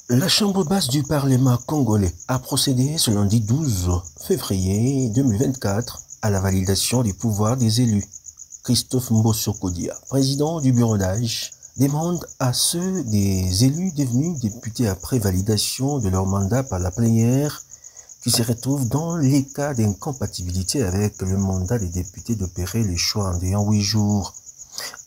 La Chambre basse du Parlement congolais a procédé ce lundi 12 février 2024 à la validation du pouvoir des élus. Christophe Mbosso Kodia, président du bureau d'âge, demande à ceux des élus devenus députés après validation de leur mandat par la plénière qui se retrouvent dans les cas d'incompatibilité avec le mandat des députés d'opérer les choix en délai 8 jours.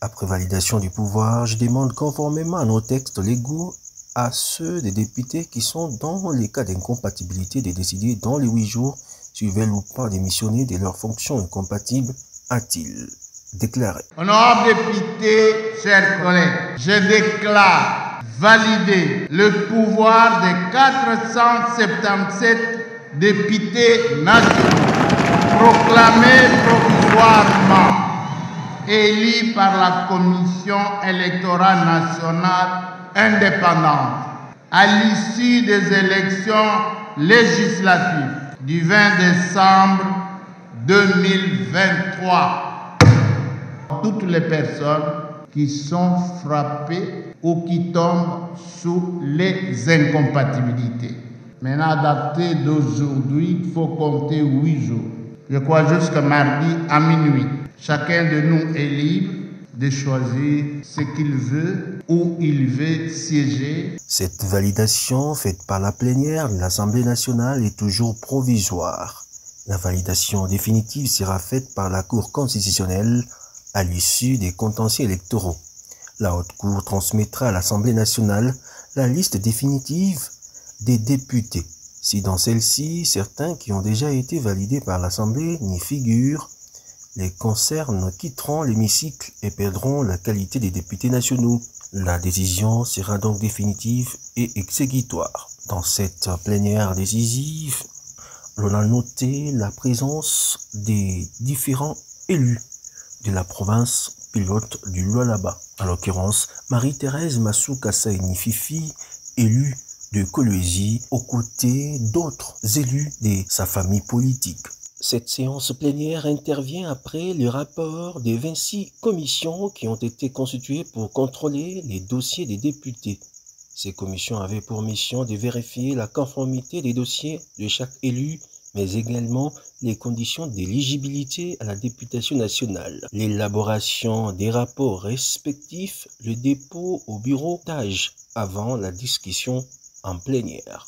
Après validation du pouvoir, je demande conformément à nos textes légaux à ceux des députés qui sont dans les cas d'incompatibilité de décider dans les 8 jours s'ils veulent ou pas démissionner de leurs fonctions incompatibles, a-t-il déclaré. Honorables députés, chers collègues, je déclare valider le pouvoir des 477 députés nationaux proclamés provisoirement élus par la Commission électorale nationale indépendante à l'issue des élections législatives du 20 décembre 2023. Toutes les personnes qui sont frappées ou qui tombent sous les incompatibilités. Maintenant, à dater d'aujourd'hui, il faut compter 8 jours. Je crois jusqu'à mardi à minuit. Chacun de nous est libre de choisir ce qu'il veut, où il veut siéger. Cette validation faite par la plénière de l'Assemblée nationale est toujours provisoire. La validation définitive sera faite par la Cour constitutionnelle à l'issue des contentieux électoraux. La Haute Cour transmettra à l'Assemblée nationale la liste définitive des députés. Si dans celle-ci, certains qui ont déjà été validés par l'Assemblée n'y figurent, les concernés quitteront l'hémicycle et perdront la qualité des députés nationaux. La décision sera donc définitive et exécutoire. Dans cette plénière décisive, l'on a noté la présence des différents élus de la province pilote du Lualaba. En l'occurrence, Marie-Thérèse Massouka Saini Fifi, élue de Kolwezi, aux côtés d'autres élus de sa famille politique. Cette séance plénière intervient après le rapport des 26 commissions qui ont été constituées pour contrôler les dossiers des députés. Ces commissions avaient pour mission de vérifier la conformité des dossiers de chaque élu, mais également les conditions d'éligibilité à la députation nationale, l'élaboration des rapports respectifs, le dépôt au bureau d'âge avant la discussion en plénière.